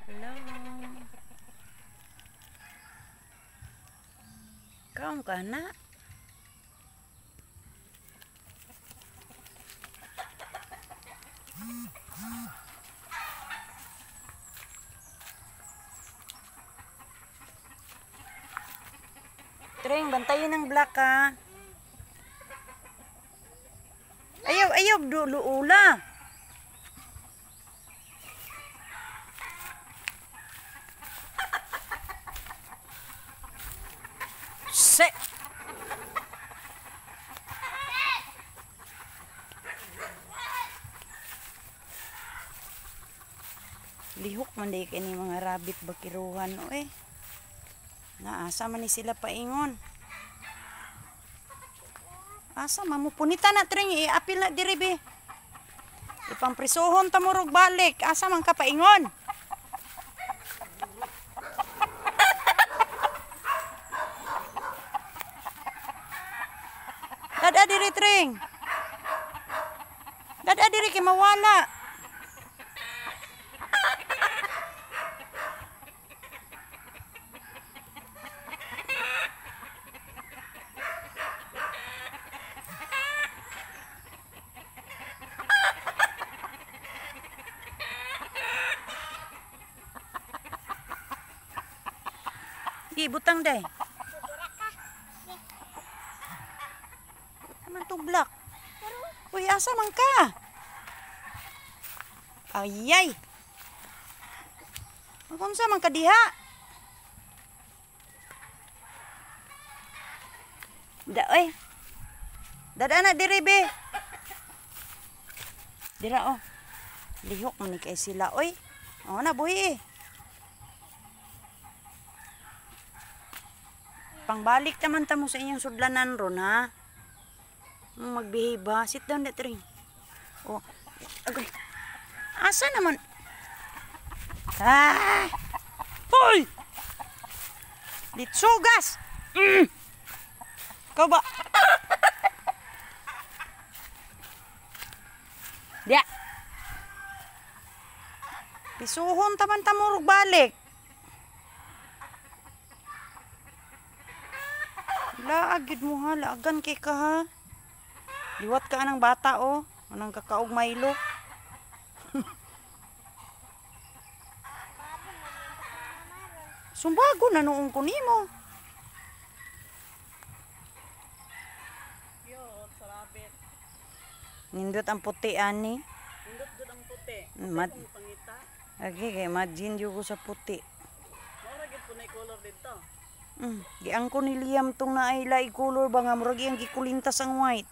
Hello. Kaon ka na? Tring, bantayin ng black ha. Ayaw, ayaw, ula. Set. Lihok man day kini mga rabbit bakiruhan oy. Naasa man ni sila paingon. Asa mamupunita na tring iapil na diri be. Ipamprisohon ta murog balik. Asa man ka paingon? Dada diri tring. Dada diri kay mawala. Butang day. Naman tublak. Uy, asa man ka? Ayay. Magkunsa man ka diha? Da, oy. Dada na diri be. Dira oh. Lihok man ni kay sila oy. Oh na buhi. Pangbalik naman tamo sa inyong sudlanan ron ha. Magbehave ha. Sit down that ring. Oh. Agay. Asa naman? Ah! Hoy! Litsugas! Kau ba? Dia. Pisuhon taman tamurog balik. Laagid mo ha, laagan kay ka ha. Liwat ka ng bata oh. Anang kakaog Milo. Sumbago na noong kunimo. Yo, sarabit. Nindot ang puti ani. Nindot jud ang puti. Mad. Pangita. Agi kay imagine jud ko sa puti. Mura gid punay color dito. Giang ko ni Liam tong naay color ba nga murag iyang gikulintas ang white.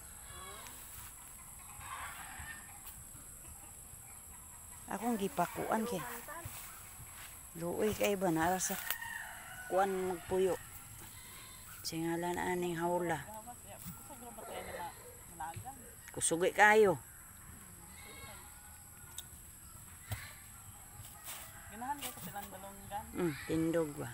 Akong gipakuan kay. Luoy kay ba nara sa kuan magpuyo. Singalan aning hawla. Kusugay kayo. Ganahan gyud silang balonggan. Tindog ba.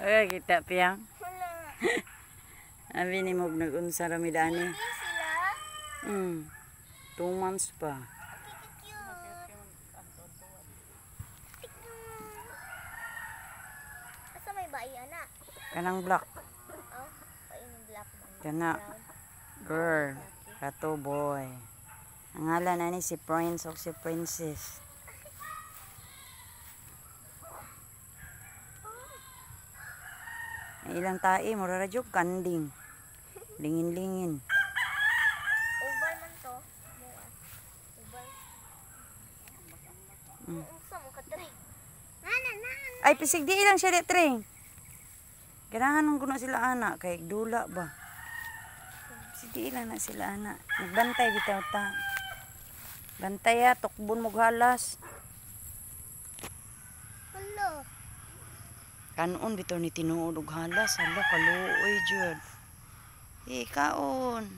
Ay, kita piyang. Abi ni mo nag-unsa ramidani. 2 months pa. Asa may bayi anak? Kanang black. Oh, paing black man. Kana girl, kato boy. Ang ngalan ani si Prince o si Princess. Ilang tae mo radyo kanding. Lingin-lingin. Oval man to. Oval. Unsa mo ka tre? Nana. Ay pisig di ilang siya detring. Ganahan nung kuno sila anak kay dula ba. Pisig di ilang na sila anak. Nagbantay bitaw ta. Bantay tukbon mo halas. Hello. Kanon bitaw ni tinuod og halas, hala kaluoy jud. Kaon.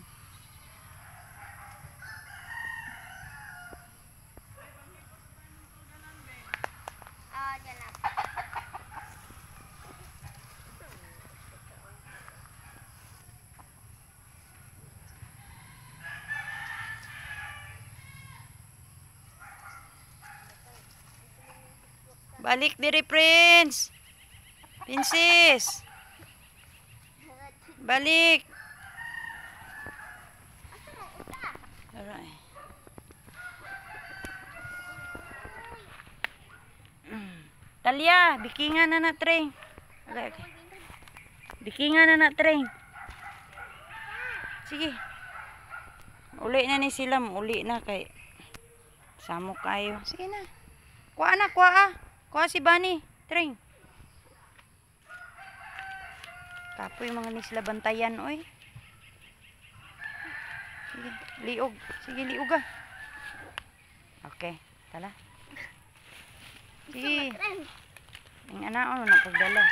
Balik diri, Prince. Princess. Balik. Alright. Talia, bikingan na na, Trey. Okay. Bikingan na na, Trey. Sige. Uli na ni sila. Uli na kay samok kayo. Sige na. Kuha na, kuha. Kuha si Bunny. Trey. Kapoy mga ni sila bantayan, oy. Sige, liog. Sige, liog ah. Okay, tala. Sige. Ang anak, ano na pagdala.